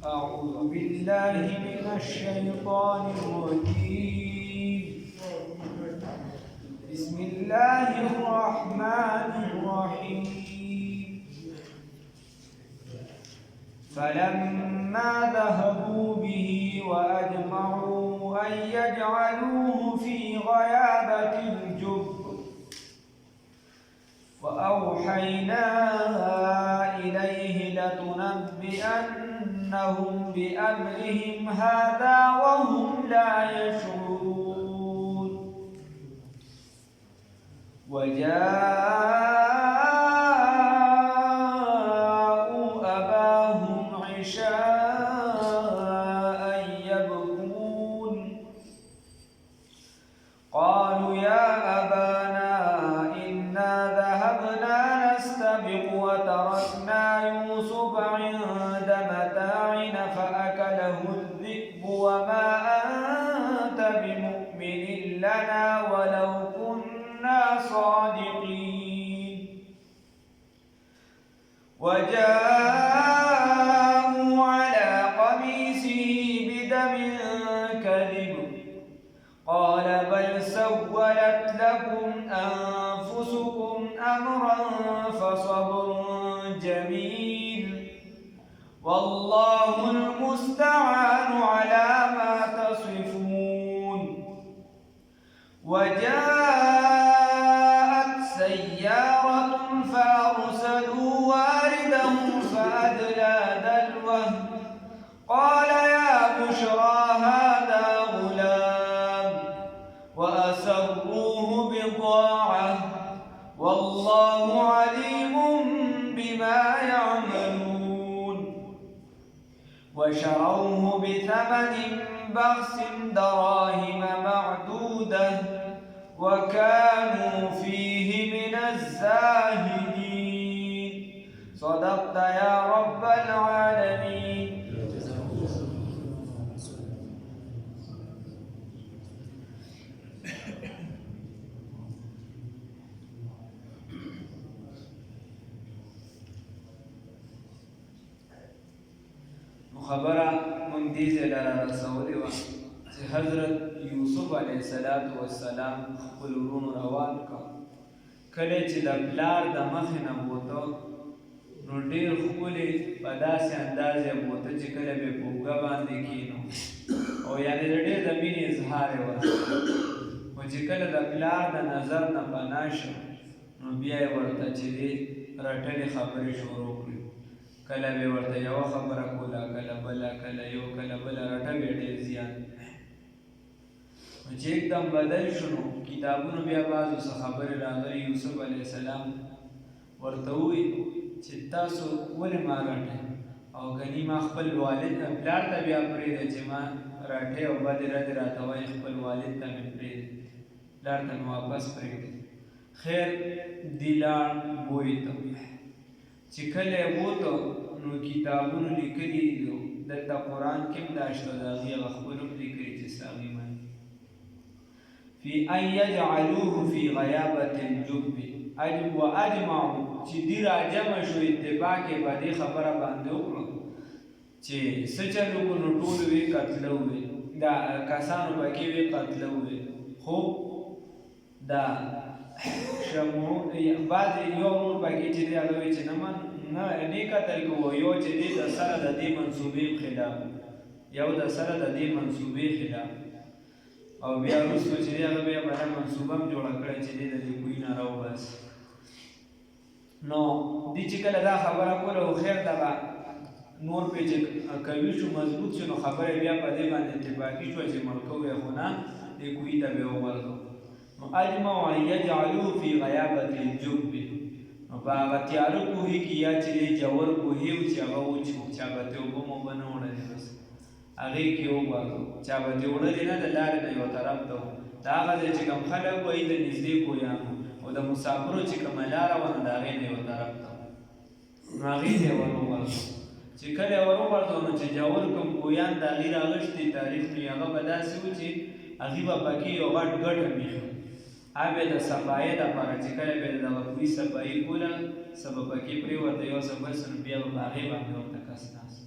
أعوذ بالله من الشيطان الرجيم. بسم الله الرحمن الرحيم. فلما ذهبوا به وأجمعوا أن يجعلوه في غيابة الجب وأوحينا إليه لتنبئنهم بأمرهم هذا وهم لا يشعرون. وجاءوا أباهم عشاء يبكون. قالوا يا أبانا إنا ذهبنا نستبق وتركنا يوسف عند متاعنا فأكله الذئب وما أنت بمؤمن لنا ولو كنا صادقين. وجاءوا على قميصه بدم كذب قال بل سولت لكم أنفسكم أمرا فصبر جميل والله المستعان على ما تصفون. وجاءت سيارة فأرسلوا واردهم فأدلى دلوه قال يا بشرى هذا غلام وأسروه بضاعة والله عليم بما يعملون. وشروه بثمن بخس دراهم معدودة وكانوا فيه من الزاهدين. صدقت يا رب العالمين. خبره من دې ځای ته رسولې وه چې حضرت یوسف علیه السلام خپل ورونو روان کړ. کله چې د پلار د مخې نه بوته نو ډېر ښکلې په داسې انداز یې بوته چې کله به یې په اوږه باندې کښېنو او یعنې د ډېر د مینې اظهار یې ورته خو چې کله د پلار د نظر نه پناه شو نو بیا یې ورته چې دې رټلې خبرې شروع کړې. کله به ورته یوه خبره کوله کله بله کله یو کله بله رټه به ډېر زیات چې एकदम بدل شو نو کتابونو بیا بعضو څه خبرې راغلي یوسف علیه السلام ورته ووایي چې تاسو ولې ما رټئ او کني ما خپل والد پلار ته بیا پرېږدئ چې ما راټئ او بدې ردې راته وایي خپل والد ته مې پرېږدئ پلار ته مې واپس پرېږدئ. خیر دی لاړ بوی ته چې کله یې بوته نو کتابونو لیکلي دلته قرآن کې هم دا شته د هغې هغه خپل هم لیکلي چې ساغي باندې فی ان یجعلوه فی غیابة الجب واجمعوا چې دې راجمع شو اتفاق یې په دې خبره باندې وکړو چې څه چل وکړو نو ټول وې قتله ووې دا کسانو پکې وې قتله ووې خو دا شمو بعضې یو ورور پکې چې دی هغه وی چې نه قتل کوو یو چې دی د سره د دې منصوبې خلاف یو د سره د دې منصوبې خلاف او بیا وروسته چې دی هغه بیا بله منصوبه هم جوړه کړې چې دی د دې کوی نه راوباسي. نو دې چې کله دا خبره کوله خو خیر دغه نور پې چې قوي شو مضبوط شو نو خبره بیا په دې باندې اتفاقي شوه چې مړ کوو یې خو نه دې کوی ته به وغورځو. نو اجمعوا ان یجعلوه فی غیابة الجب نو په هغه تیاره کوهي کې یا چې دی جوور کوهي و چې هغه وچ و چا به ترې اوبه موبه نه وړلې بس هغې کې وغورځو چا به ترې وړلې نه د لارې نه یو طرف ته و د هغه ځای چې کوم خلک وایي د نږدې کویان او د مسافرو چې کومه لاره وه نو د هغې نه یو طرف ته نو هغې ته یې ور وغورځو. چې کله یې ور وغورځو نو چې جوور کوم کویان د هغې راغښتي تاریخ نو هغه به داسې و چې هغې به پکې یو غټ ګټه میښي هغه د صفایي لپاره چې کله به د کوی صفایي کوله سبب پکې پرېوته یو څه بس نو بیا به هغې باندې ورته کس ناست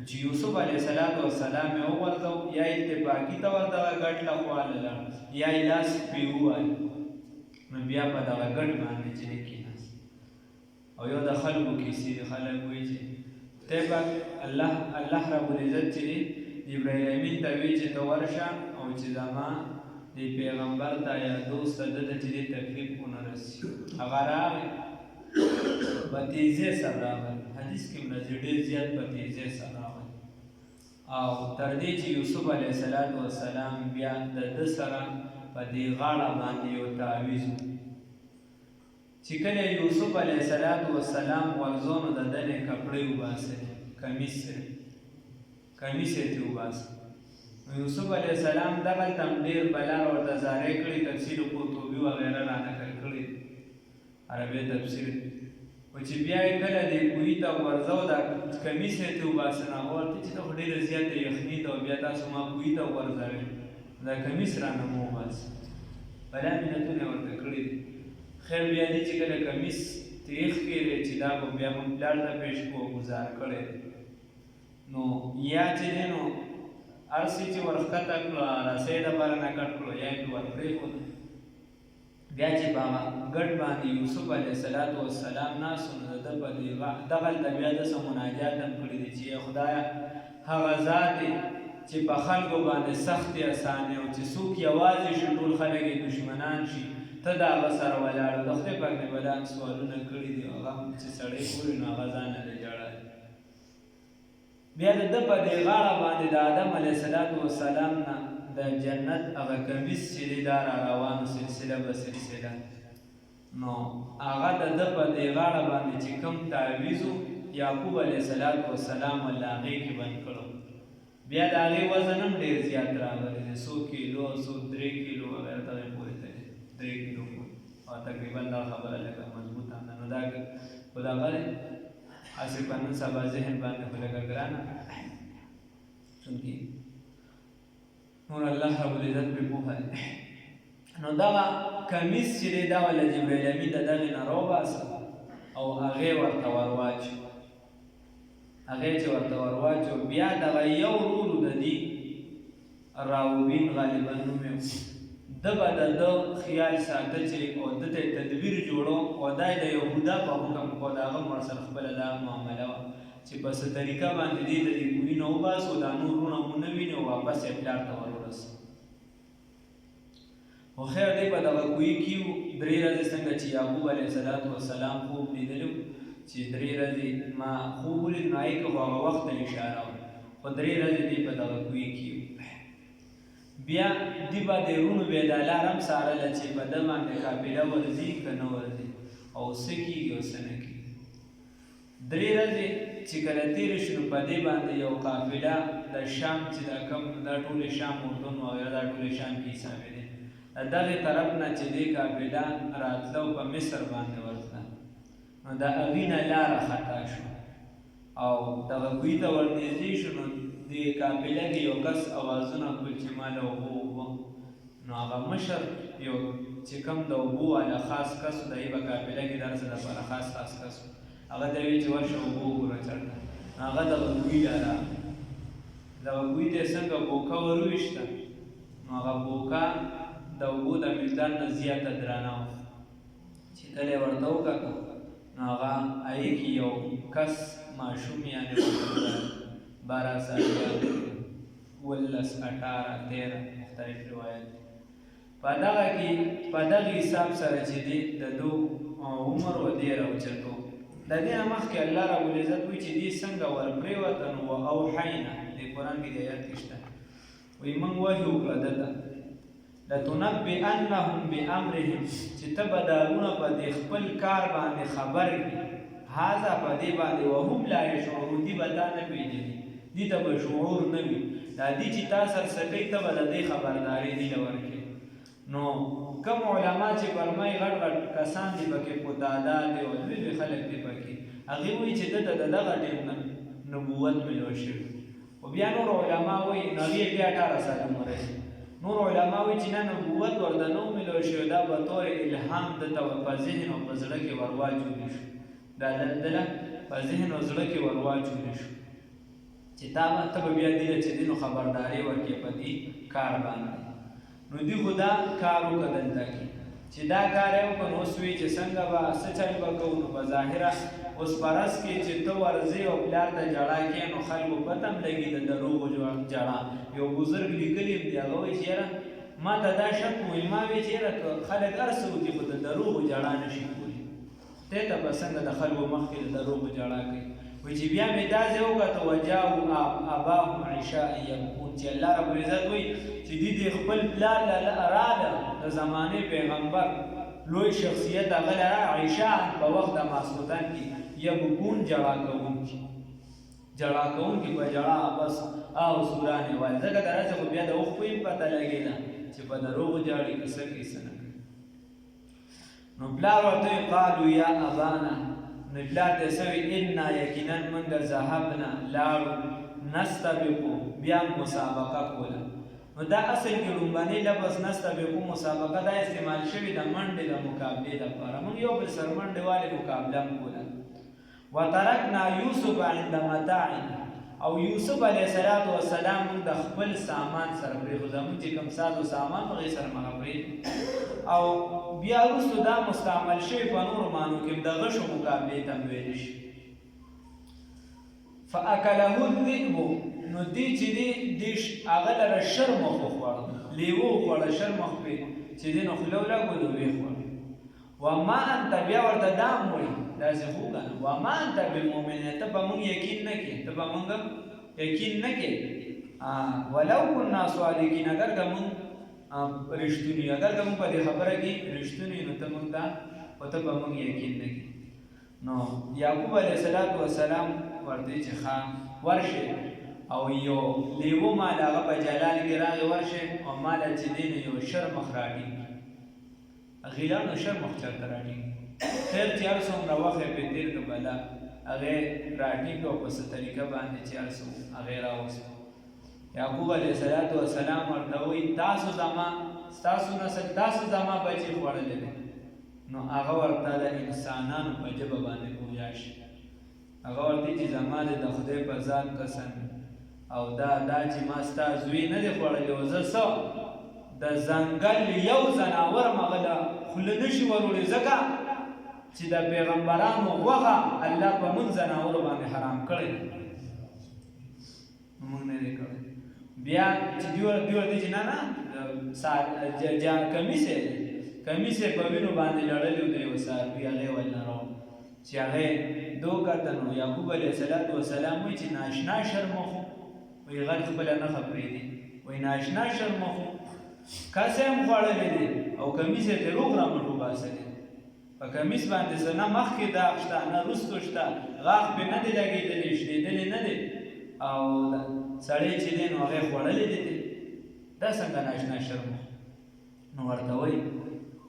چې یوسف علیه السلام یې وغورځو یا اتفاقي طور دغه ګټ له خوا لاړ یا یې لاس پرې ووایه نو بیا په دغه ګټ باندې چې دی کېناست او یو د خلکو کیسې دي خلک وایي چې خدای پاک الله رب العزت چې دی جبرائیل امین ته وایي چې ته ورشه او چې زما د پیغمبر ته یا دوست ته دته چې دی تکلیف ونه رسي هغه راغی په تیزۍ سره راغی حدیث کې هم راځي ډېر زیات په تیزۍ سره راغی او تر دې چې یوسف علیه السلام بیا د ده سره په دې غاړه باندې یو تعویض چې کله یوسف علیه السلام ورځو نو د ده نه کپړې وباسلې کمیس یې ترې وباسه نو یوسف علیه السلام دغلته هم ډېر بلا ورته زارۍ کړي تفسیر قرطبي وغیره رانقل کړي عربي تفسیر و چې بیا یې کله دې کوهي ته ورځو دا کمیس یې ترې وباسه نو هغه ورته چې ته خو ډېره زیاته یخني ده او بیا تاسو ما کوهي ته ورځوئ دا کمیس رانه مه وباسه بلا منتونه یې ورته کړي دي خیر بیا دې چې کله کمیس تریخ کړی چې دا به بیا موږ پلار ته پیش کړو ګزار کړی نو یا چې دی نو هر څه چې ورښکته کړه رسۍ دپاره نه کټ کړو یا یې پرې ور پرېښود بیا چې په هغه ګډ باندې یوسف علیه السلام ناست نو د ده په دغلته بیا داسې مناجات هم کړي دي چې خدایه هغه ذات دی چې په خلکو باندې سختې اسانې او چې څوک یوازې شي ټول خلک یې دشمنان شي ته د هغه سره ولاړ د خدای پاک نه به دا سوالونه کړي دي هغه چې سړی ګوري نو هغه ځان نه ژړی بیا د ده په دې غاړه باندې د آدم علیه السلام نه د جنت هغه کمیس چې دی دا را روانو سلسله به سلسله نو هغه د ده په دې غاړه باندې چې کوم تعویض و یعقوب علیه السلام الله هغې کې بند کړو بیا د هغې وزن هم ډېر زیات راغلی دی 100 کیلو 3 کیلو وغیره دغې پورې تللی 3 کیلو او تقریبا دا خبره لکه مضبوط هم ده نو دا خو دغه دی هسې په نن سبا ذهن باندې خو لکه ګرانه چونکې نور الله رب العزت پرې پوهه دی نو دغه کمیس چې دی دا وله جبرائیل امین د دغې نه راوباسه او هغې ورته ورواچو هغې چې ورته ورواچو بیا دغه یو ورور د دې راوبین غالبا نوم یې ده به د ده خیال ساته چې او ده ته تدبیر جوړو او دا یې د یهودا په حکم خو د هغه ورسره خپله دا معامله وه چې په څه طریقه باندې دې د دې کوهي نه وباسو دا نور وروڼه مو نه ویني او واپس یې پلار ته ورورسو خو خیر دی په دغه کوهي کې و 3 ورځې څنګه چې یعقوب علیه السلام خوب لیدلی چې 3 ورځې ما خوب ولید نو هغې کې خو هغه وخت ته اشاره وه خو 3 ورځې دی په دغه کوهي کې و بیا دی به د وروڼو بیا دا لار هم څارله چې په ده باندې قافله ورځي که نه ورځي او څه کېږي او څه نه کېږي 3 ورځې چې کله تېرې شو نو په دې باندې یو قافله د شام چې دا کوم دا ټولې شام اردن وغیره دا ټولې شام کې حسابېدې د دغې طرف نه چې دې قافله راتله او په مصر باندې ورتله نو د هغې نه لاره خطا شو او دغه کوهي ته ورنږدې شو نو دې قافله کې یو کس اوازونه کړل چې ما له اوبو نو هغه مشر یو چې کوم د اوبو والا خاص کس و د هغې په قافله کې د هر څه دپاره خاص کس و هغه ته وایي چې ورشه اوبه وګوره چېرته هغه دغه کوهي ته راغی دغه کوهي ته یې څنګه بوکه ورویشته نو هغه بوکه د اوبو د مقدار نه زیاته درانه وه چې کله یې ورته وکتل نو هغه هغې کې یو کس ماشوم یعنې 12 سال 19 18 13 مختلف روایت په دغه کې په دغه حساب سره چې دی د دو عمر و ډېر اوچت و د دې نه مخکې الله رب العزت وایي چې دې څنګه ورپرېوته نو واوحینا دې قرآن کې د آیات کې شته وایي موږ وحي وکړه ده ته لتنبئنهم بامرهم چې ته به دا وروڼه په دې خپل کار باندې خبر کړي هذا په دې باندې وهم لا یشعرون دي به دا نه پېژني دې ته به شعور نه وي دا دي چې تا سره څه کوي ته به د دې خبرداری دې له ورکړې نو کوم علما چې فرمایي غټ غټ کسان دي پکې پتادا دي او لوی خلک دي پکې هغې وایي چې ده ته د دغه ټیم نه نبوت ملو شوي خو بیا نور علما وایي نو هغې بیا 18 سال عمر نور علما وایي چې نه نبوت ورته نه ملو شوی دا به طور الهام دته په ذهن او په زړه کې ورواچولی شو دا دله په ذهن او زړه کې ورواچولی شو چې ته به بیا دې چې دې نو خبرداري ورکړې په دې کار باندې. نو دوی خو دا کار وکړه دلته کې چې دا کار یې وکړ، نو اوس وایي چې څنګه به څه چل به کوو. نو په ظاهره اوس فرض کې چې ته ورځې او پلار ته ژړا کوې نو خلکو پته هم لګي د دروغو ژړا. یو بزرګ لیکلي دي، هغه وایي چې یاره ما ته دا شک وایي، ما وایي چې یاره خلک هر څه وکړي خو د دروغو ژړا نه شي کولی. ته ته به څنګه د خلکو مخکې د دروغو ژړا کوي. وایي چې بیا مې دا ځای وکړه وجاءوا اباهم عشاء یبکون، چې الله رب العزت وایي چې دې خپل پلار راله د زمانې پیغمبر لوی شخصیت هغه لره عشاء په وخت د ماسخوتن کې یبکون ژړا کوونکي په ژړا بس او سورانې وایي. ځکه درځه خو بیا د وخت په پته لګېده چې په دروغو ژاړي که څه کوي څه نه کوي. نو پلار ورته قالو یا ابانا، نو پلار ته څه وایي انا یقینا موږ ذهبنا لاړو نستبقو بیا مسابقه کوله. نو دا اصل کې لومبنی لفظ نستبقو مسابقه دا استعمال شوي د منډې د مقابلې لپاره. موږ یو بل سره منډې والې مقابله هم کوله. وترکنا یوسف عند متاعنا، او یوسف علیه السلام موږ د خپل سامان سره پرېښود، موږ چې کوم ساز و سامان هغې سره مغه پرېږدي. او بیا وروستو دا مستعمل شوي په نورو معنو کې د غشو مقابلې ته هم ویلی شي. فاکله الذئب، نو دی چې دی هغه لره شرمخ وخوړه، لیوه وخوړه شرمخ پرې چې دی نو خوله ولګولو ویې خوړه. وما انت، بیا ورته دا هم وایي داسې خو که نه، وما انت بمؤمن، ته په موږ یقین نه کوې، ته په موږ یقین نه کوې. ولو کنا صادقین، اگر که موږ رښتوني، اگر که موږ په دې خبره کې رښتوني نو ته موږ ته ته په موږ یقین نه کوې. نو یعقوب علیه السلام ورته چې ښه ورشئ، او یو لیوه مال هغه په جلال کې راغی ورشئ، او ماله چې دی نو یو شرمخ راټینګ، غیلانو شرمخ چېرته راټینګ. خیر چې هر څومره وخت یې پرې تېر کړه بله هغې راټینګ او په څه طریقه باندې چې هر څه هغې راوستو. یعقوب علیه السلام ورته وایي ستاسو نسل تاسو زما بچي خوړلی دی. نو هغه ورته د انسانانو په ژبه باندې پوهیا شي. هغه ورته چې زما د خدای په ذات قسم او دا چې ما ستا زوی نه دی خوړلی، او زه څه د ځنګل یو ځناور مغه له خوله نه شي وروړی، ځکه چې د پیغمبرانو غوښه الله په موږ ځناورو باندې حرام کړی، موږ نه دی کړی. بیا چې دوی ورته چې نه کمیس یې په وینو باندې لړلی و د یو څاروي، هغې ول نه راوړ چې هغې دو کته. نو یعقوب علیه السلام وایي چې ناشنا شرمخو، وایي غل خپله نښه پرېږدي، وایي ناشنا شرمخو کس یې هم خوړلی دی او کمیس یې ترې روغ رامټ وباسلی. په کمیس باندې څه نه مخکې داغ شته نه وروستو شته، غاښ پرې نه دی لګېدلی، شلېدلی نه دی، او سړی چې دی نو هغې خوړلی دی. دا څنګه ناشنا شرمخو؟ نو ورته وایي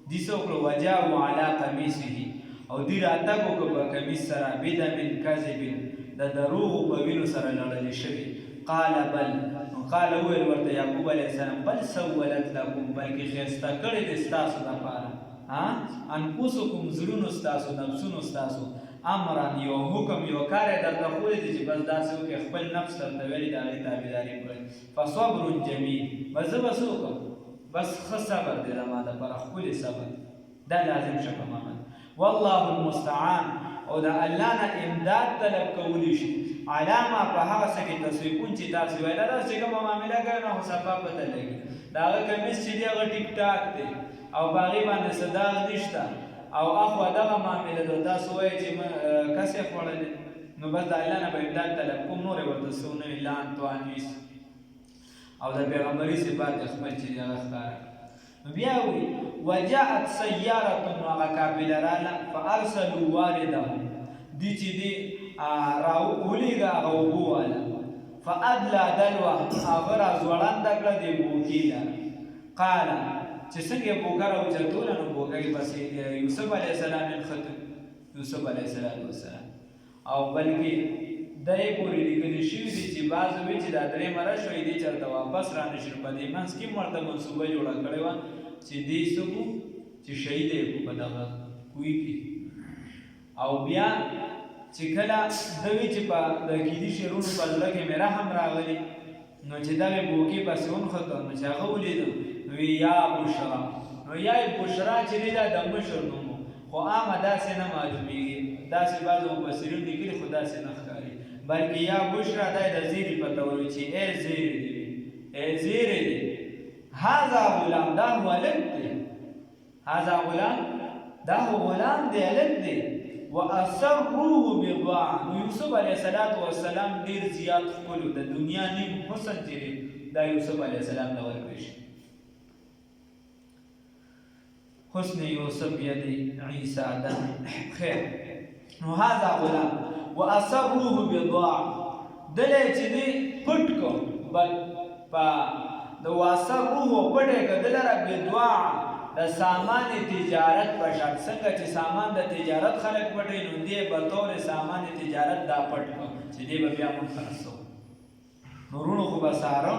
دې څه وکړو وجاءوا علی قمیصه، او دوی راتګ وکړو په کمیس سره بدم کذب، د دروغو په وینو سره لړلی شوي. قال بل، قال وویل ورته یعقوب علیه السلام بل سولت لکم، بلکې ښایسته کړې دی ستاسو دپاره انفسکم، زړونو ستاسو، نفسونو ستاسو، امرا یو حکم یو کار یې درته ښولی دی چې بس داسې وکړئ، خپل نفس درته ویلي د هغې تابعداري وکړئ. فصبر جمیل، بس زه به څه وکړم، بس ښه صبر دی زما دپاره، ښکلی صبر دا لازم شه په ما باندې. والله المستعان، او د الله نه امداد طلب کولی شي علامه په هغه څه کې تصریفون چې تاسو ویل داسې کومه معامله کوي نو صفا پته لګي. د هغه کمیس چې دی هغه ټیک ټاک دی او په هغې باندې څه داغ نشته، او اخوا دغه معامله ده تاسو وایئ چې کس یې خوړلی، نو بس د الله نه به امداد طلب کوم، نور یې ورته څه ونه وي لعن توانویس، او د پیغمبري صفات خپل چې دی هغه ښکاره. نو بیا وایي وجاءت سیارة، نو هغه قافله راله فارسلوا واردهم، دی چې دی راولېږه هغه اوبو والا، فادلى دلوه، هغه راځوړنده کړه د بوکي لره. قال، چې څنګه یې بوکه راوچتوله نو بوکه یې پسې یوسف علیه السلام نښته، یوسف علیه السلام. او بلکې دې پورې لیکلي شوي دي چې بعض وایي چې دا درې مره شوی دی چېرته واپس را نه شي، په دې منځ کې ورته منصوبه جوړه کړې وه چې دې څه کړو چې شهید یې کړو په دغه کوی کې. او بیا چې کله دوی چې په د کیدي شیرونو په زړه کې مې رحم راغلی نو چې دغه بوکي پسې ونښته نو چې هغه ولیدم وی یا بشرا نو یا بشرا چې دی دا د مشر نوم خو عامه داسې نه معلومیږي داسې بعضو مفسرین لیکلي خو داسې نه ښکاري بلکې یا بشرا دا د زیري په تور چې ای زیري دی ای زیري دی هذا غلام دا ولد دی هذا غلام دا غلام دی الک دی واسروه بضاعه نو یوسف علیه السلام ډیر زیات خپلو د دنیا نیم حسن چې دا یوسف علیه السلام ته ورکړی شي حسن یوسف ید عیسی دم خیر نو هذا غلام واسروه بضاعه دله چې دی پټ کو بل په د واسروه پټه کدل را بضاعه د سامان تجارت په شرط څنګه چې سامان د تجارت خلک پټي نو دی په تور سامان تجارت دا پټ کو چې دی بیا مون خلاصو نورونو خو بساره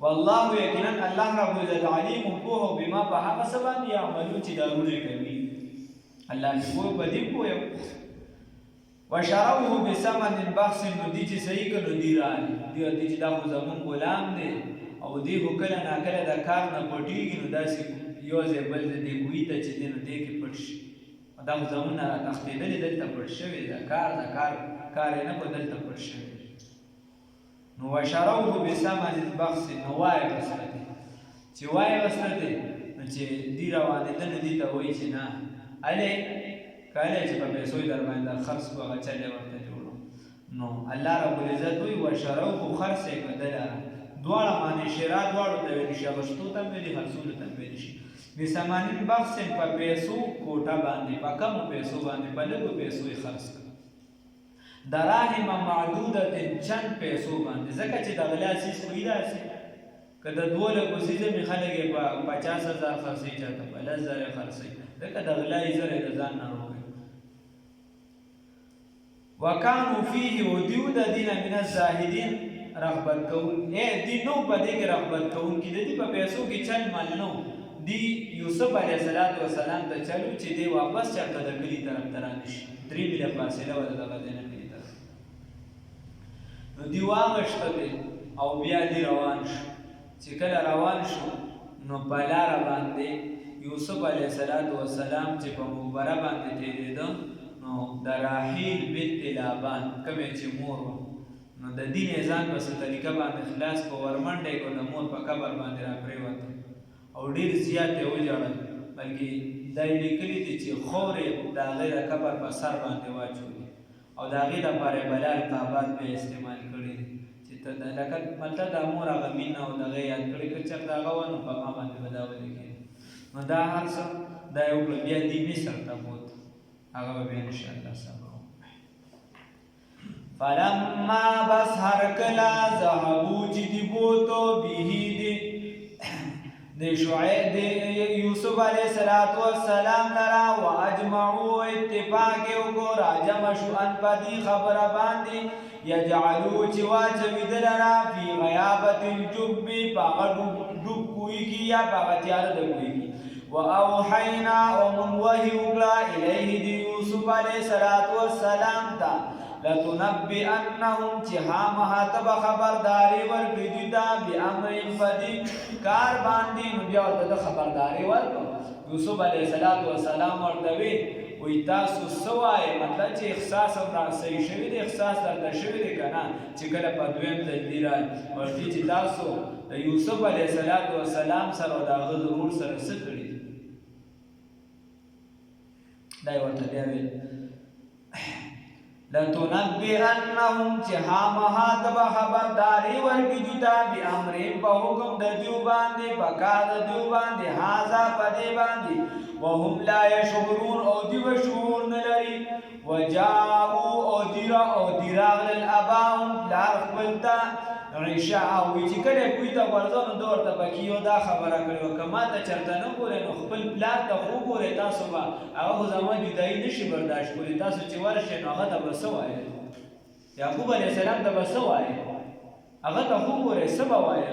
والله یقینا الله رب العزت علیم په بما په هغه سبب یعملو چې دارونه کوي الله دې په بدی پوي وشروه بثمن بخس نو دي چې صحیح کړو دی را دی چې دا خو زمون غلام دی او دی هو کله نا کله د کار نه پټیږي نو داسې یو ځای بل دی کوي ته چې دی نو دی کې پټ شي دا خو زمون نه تختیدلې دلته پټ شوی دا کار نه په دلته پټ شوی نو وشروه بثمن بخس نو وای وسته چې وای وسته نو چې دی روانه ده دي ته وای چې نه اله کله چې په پیسو در باندې خرڅ کوه چلے ورته جوړو نو الله رب العزت وی وشروه خرڅ کړه دواړه باندې شرا دواړو ته ویل شي غشتو ته ویل خرڅول ته ویل شي بثمن بخس په پیسو کوټه باندې په کم پیسو باندې په لږو پیسو یې خرڅ کړه دراهم معدوده چند پیسو باندې ځکه چې د غلا سیس کوي داسې که د دوه لږو سیزه مې خلک یې په 50,000 خرڅوي چاته په 10,000 خرڅوي ځکه د غلا یې زره د ځان نه روغوي وکانو فیه ودیو د دینه من الزاهدین رغبت کون دی نو په دې کې رغبت کون کې د دې په پیسو کې چل مال نو دی یوسف علیه السلام ته چلو چې دی واپس چرته د کلی طرف ته رانشي 3 میله فاصله ولا دغه دینه کلی طرف نو دی واغشته او بیا دی روان شو چې کله روان شو نو په لاره باندې یوسف علیه السلام چې په مقبره باندې تېرېده نو د راحیل بنت لابان کومې چې مور وه نو د دین ځان په څه طریقه باندې خلاص په ورمنډی کو د مور په قبر باندې را پرېوته او ډېر زیات یې وژړل بلکې دا یې لیکلي دي چې خورې د هغې د قبر په سر باندې واچولې او د هغې دپاره بلا القابات به استعمال کړي دي چې لکه مطلب د مور هغه مینه او د هغې یاد کړي که چېرته هغه وه نو په ما باندې به دا ولیکي نو دا هر څه دا یې وکړه بیا دې مصر ته بوت هغه به بیا انشاءالله سبا فلما بس هر کلا ذهبو چې دی بوتو بیهی دی شعیب دی یوسف علیه السلام لرا و اجمعو اتفاق وکړو راجمع شو ان پدی خبره باندې یجعلو چې واچوي د لرا فی غیابت الجب پاغه ډوب کوي کی یا پاغه تیار د کوي کی و اوحینا ومن وحی وکړه الیه دی یوسف علیه السلام ته لتنبئنهم چې هامهاته به خبرداری ورکړي دوی ته بامر پدې کار باندې نو بیا ورته د خبرداری ورکړو یوسف علیه السلام ورته وی وی تاسو څه وایئ مطلب چې احساس هم را صحیح شوي دی احساس درته شوي دی که نه چې کله په دویم تجدي راځي ورته چې تاسو د یوسف علیه السلام سره او د هغه د ورور سره څه کړي دا یې ورته بیا ویل لتنبئنهم چې هامهاته به خبرداری ورکړي دوی ته بامرهم په حکم د دوی باندې په کار د دوی باندې هذا په دې باندې وهم لا یشعرون او دوی به شعور نه لري وجاءوا او دوی راغلل اباهم پلار خپل ته عشاء وی چې کله کوی ته ورځو نو ورته پکې یو دا خبره کړې وه که ما ته چېرته نه ګورئ نو خپل پلار ته خو وګورئ تاسو به هغه خو زما جدایي نه شي برداشت کولی تاسو چې ورشئ نو هغه ته به څه وایئ یعقوب علیه السلام ته به څه وایئ هغه ته خو وګورئ څه به وایئ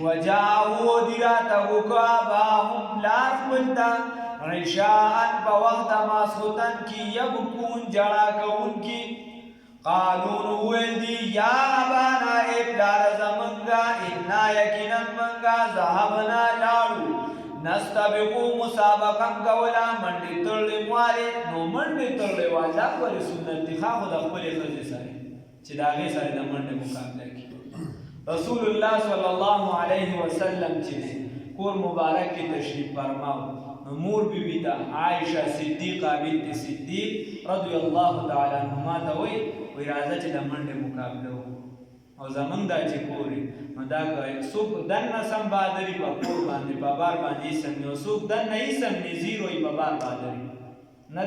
وجاءوا دی راته وکړه اباهم پلار خپل ته عشاء په وخت ماسخوتن کې یبکون جړا کوونکي قالو نو ویل دي یا ابانا ای پلار زمونږه انا یقینا مونږه ذهبنا لاړو نستبقو مسابقه کوله منډې تړلې موالې نو منډې تړلې وه دا ولې سنت دي خو د خپلې ښځې سره چې د هغې سره د منډې مقابله کړي رسول الله صلی الله علیه وسلم چې دی کور مبارک کې تشریف فرماو مور بیبی ته عائشه صدیقه بنت صدیق رضی الله تعالی عنهما ته وایي راځه چې د منډې مقابله وکړو او زمونږ دا چې کور نو دا څوک دننه سم بهادري په کور باندې په بار باندې ایسم نو څوک دننه ایسم نه زیروي په بار بهادري نه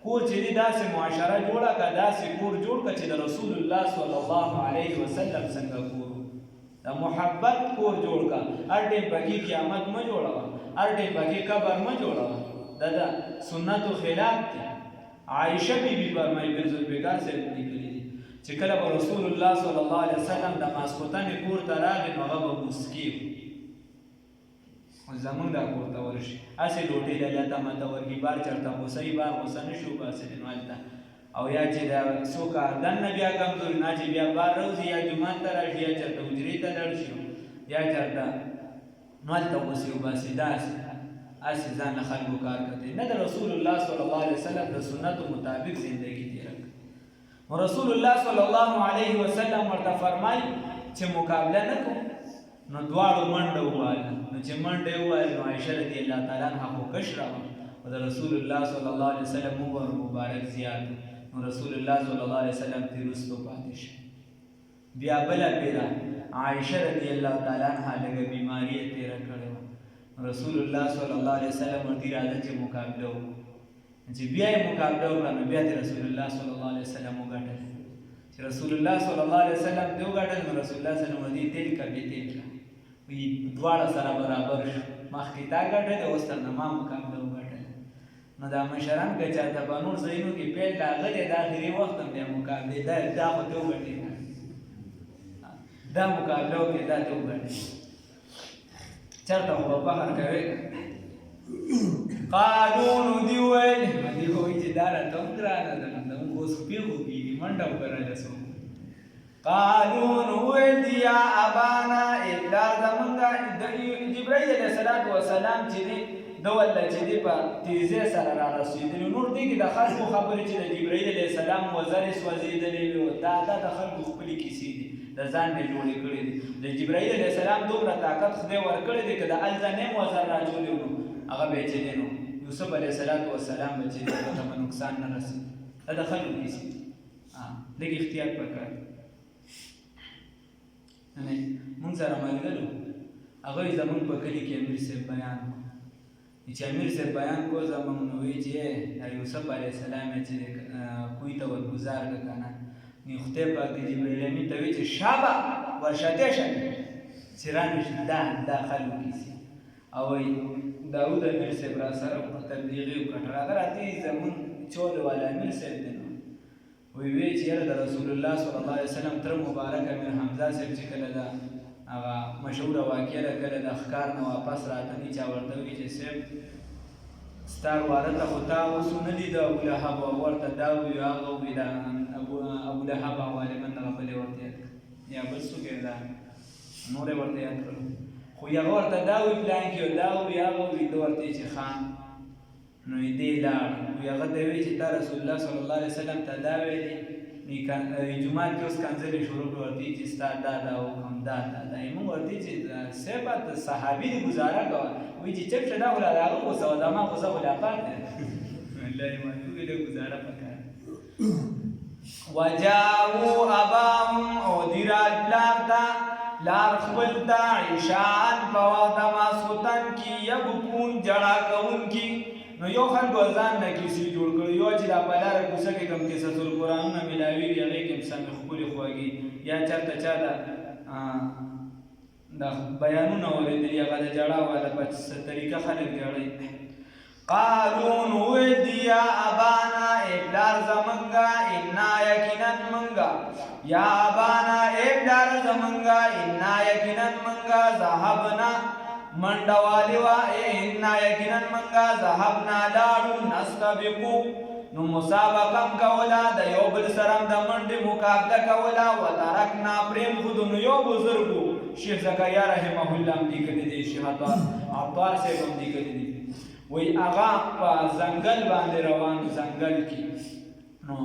کور چې دی داسې معاشره جوړه کړه داسې کور جوړ کړه چې د رسول الله صلی الله علیه وسلم څنګه کور د محبت کور جوړ کړه هر ټیم پکې قیامت مه جوړوه هر ټیم پکې قبر مه جوړوه دا د سنتو خلاف دی عائشه بیبي فرمایي بیرزالبیګار صاحب لیکلي دي چې کله به رسول الله صلی الله علیه وسلم د ماسخوتنې کور ته راغی نو هغه به موسکي زمونږ دا کور ته ورشي هسې ډوډۍ له لته مته ورکي بار چېرته غوسه یي بار غوسه نه شو باسې نو هلته او یا چې دا څوک دننه بیا کمزوري نه چې بیا بار راوځي یا جومات ته راشي یا چېرته حجرې ته لاړ شي یا چېرته نو هلته غوسې وباسي داسې هسې ځان له خلکو کار کوي نه د رسول الله صلی الله علیه وسلم د سنتو مطابق زندگی تېره کړه نو رسول الله صلی الله علیه وسلم ورته فرمایي چې مقابله نه کوو نو دواړو منډه ووهله نو چې منډه یې ووهله نو عایشه رضی الله تعالی عنها خو کشره وه او د رسول الله صلی الله علیه وسلم عمر مبارک زیات نو رسول الله صلی الله علیه وسلم ترې وروسته پاتې شو بیا بله پیره عایشه رضی الله تعالی عنها لږه بیماري یې تېره کړې وه رسول الله صلی الله علیه وسلم ورته راځه چې مقابله وکړو چې بیا یې مقابله وکړه نو بیا دې رسول الله صلی الله علیه وسلم وګټل چې رسول الله صلی الله علیه وسلم دې وګټل نو رسول الله صلی الله علیه وسلم ورته تېل کړه بیا تېل کړه وایي دواړه سره برابر شو مخکې تا ګټلې اوس تر نه ما مقابله وګټله نو دا مشران که چاته په نور ځایونو کې پیل راغلی د اخري وخت هم بیا مقابلې دا خو ته وګټې دا مقابله وکړې دا ته وګټې چرته خو به فخر کوې قالو نو دي ویل دي وایي چې دا راته هم ګرانه ده نو موږ اوس پېښو کېږي منډه وکړله څوک قالو نو ویل دي یا ابانا ابلار زمونږه جبرائیل علیه السلام چې دی ده ولله چې دی په تیزۍ سره را رسېدلي نور دې کې د خلکو خبرې چې د جبرائیل علیه السلام وزرې سوځېدلې وي دا د خلکو خپلې کیسې دي د ځان مې جوړې کړې دي د جبرائیل علیه السلام دومره طاقت خدای ورکړی دی که د هلته نه یې وزر راچولی نو هغه به یې چې دی نو یوسف علیه السلام به چې دی هغه ته به نقصان نه رسېږي دا د خلکو کیسې دي لږ احتیاط پکار مونږ سره ملګرو هغوی زمونږ په کلي کې امیر صاحب بیان کړو چې امیر صاحب بیان کو زمونږ نو وایي چې دا یوسف علیه السلام یې چې کوی ته ورګزار کړه که نه نو خدای پاک د جبرائیل امین ته وایي چې شابه ورشاته شه چې رانشي دا خلکو کیسې او وایي داود امیر صاحب را سره تبلیغي وکړه هغه راته زمونږ چول والا امیر صاحب دی وی چې یاره د رسول الله صلی الله علیه وسلم تر مبارک امیر حمزه صاحب چې کله دا هغه مشهوره واقعه ده کله د ښکار نه واپس راتلي چا ورته وایي چې صاحب ستا واره ته خو تا اوس نه دي د ابولهب ورته دا وایي هغه وایي دا ابولهب غالبا دغه بلې ورته یاد کړه یا بل څوک یې دا نور یې ورته یاد کړل خو هغه ورته دا وایي پلان کې دا وایي هغه وایي ده ورته چې خان نو دې لاړ وی هغه ته وایي چې تا رسول الله صلی الله علیه وسلم ته دا ویلي جومات کې اوس کنځلې شروع کړې ورته چې ستا دا وکړم دا موږ ورته چې صاحبه ته صحابي دې ګزاره کوه وایي چې چپ شه دا خو لا د هغه غوسه وه زما غوسه خو لا پات دی الله یې معلومې ده ګزاره پکار وجاءوا اباهم او دې راتلل ته لار خپل ته عشاء په وخت ماسخوتن کې یبکون جړا کوونکي نو یو خلکو ځان نه کیسې جوړ کړي یو چې دا په لاره کوڅه کې کوم قصص القرآنونه میلاویږي هغې کې هم سمې ښکلې خوږې یا چېرته چا د بیانونه اورېدلي هغه د جړا والا په طریقه خلک جړی قالو نو ویل دي یا ابانا ای پلار زمونږه انا یقینا مونږه یا ابانا ای پلار زمونږه انا یقینا مونږه ذهبنا منډه والې وه انا یقینا منګه ذهبنا لاړو نستبقو نو مسابقه م کوله د یو بل سره د منډې مقابله کوله وترکنا پرېښودو نو یو بزرګ و شیخ زکریا رحمه الله هم لیکلي دي شیخ عطار صاحب هم لیکلي دي وایي هغه په ځنګل باندې روان ځنګل کې نو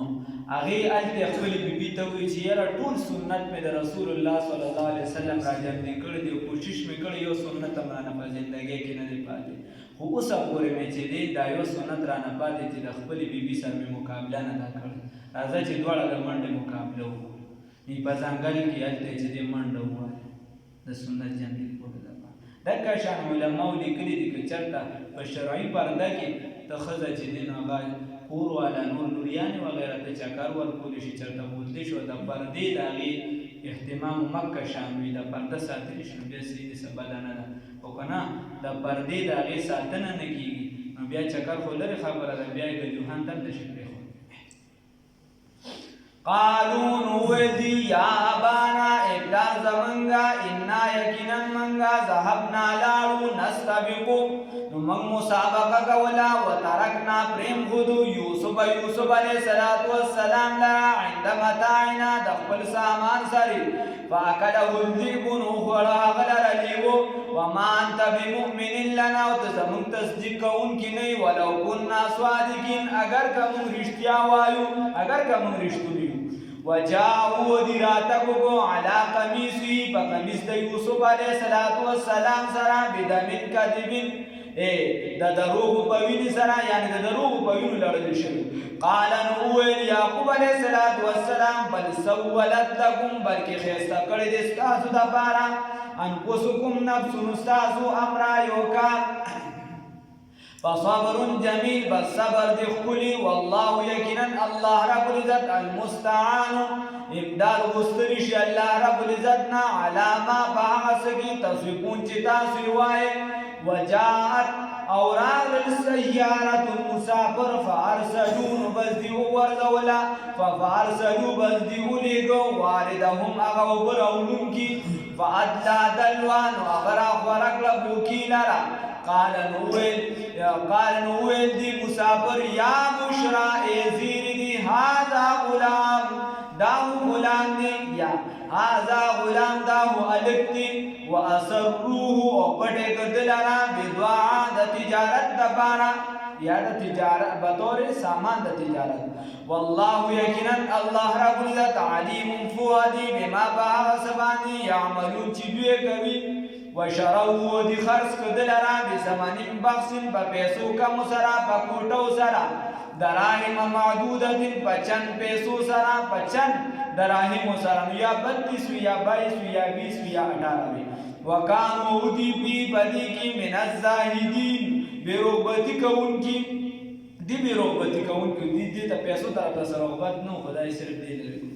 هغې هلته خپلې بیبي ته وایي چې یاره ټول سنت مې د رسول الله صلی الله علیه وسلم را جمع کړی دی کوشش مې کړی یو سنت هم رانه په زندګۍ کې نه دی پاتې خو اوسه پورې مې چې دی دا یو سنت رانه پاتې چې د خپلې بیبي سره مې مقابله نه ده کړې راځه چې دواړه د منډې مقابله وکړو په ځنګل کې هلته چې دی منډه ووایه د سنت جمع کولو لپاره دغه شان علماو لیکلي دي که چېرته په شرعي پرده کې ته ښځه چې دی نو هغه کور والا نور لوریانې وغیره ته چکر ورکولی شي چېرته بوتلی شو د پردې د هغې اهتمام مکه شان وي د پرده ساتلی شي نو بیا صحیح دې څه بده نه ده خو که نه د پردې د هغې ساتنه نه کېږي نو بیا چکر خو لرې خبره ده بیا یې ګجوهان ته دلته شي پرېښود قالوا نودي يا ابانا ابلار زمنگا انا یقینا منگا ذهبنا لاړو نستبقو نو موږ مسابقه کوله وترکنا پرېښودو یوسف علیه السلام لره عند متاعنا د خپل سامان سره فاکله الذئب نو خوړه هغه لره لیوه وما انت بمؤمن لنا او ته زموږ تصدیق کوونکي نه یې ولو کنا صادقین اگر که موږ رښتیا وایو اگر که موږ رښتوني یو وجاءوا دی راتګو کو علی قمیصه په قمیص د یوسف علیه السلام سره بدمن کذبین د دروغ په وینې سره یعنی د دروغ په وینو لړل شوي قال نو وویل یعقوب علیه السلام بل سولت لکم بلکې ښایسته کړی دی ستاسو دپاره انفسکم نفسونو ستاسو امره یو کار فصبر جمیل بس صبر دی ښکلي والله یقینا الله رب العزت المستعان امداد غوښتلی شي الله رب العزت نه علی ما په هغه څه کې تصفون چې تاسو یې وایې وجاءت او راغلل سیارة مسافر فارسلوا نو بس دی وغورځوله فارسلوا بس دی ولیږه واردهم هغه اوبه راوړونکي فادلا دلوا نو هغه راخوره کړه بوکي لره قال نوویل دی مسافر یا بشرا ای زیر دی هذا غلام داو غلام دی یا هذا غلام داو الک دی و اسروه او پټه کدلرا بدعا د تجارت دپاره یا د تجارت بطور سامان د تجارت والله یقینا الله رب العزت علیم فؤادی بما باغ سبانی یعملون چې دوی کوي وشروا دی خرڅ کدلرا بثمن بخس په پیسو کم سره په کوټو سره دراهم معدوده په چند پیسو سره په چند دراهم سره یا 32 یا 22 یا 20 یا 18 وکانو دی پی بدی کی من الزاهدین بیروبتی کونکی دی ته پیسو طرف سره رغبت نو خدای صرف دی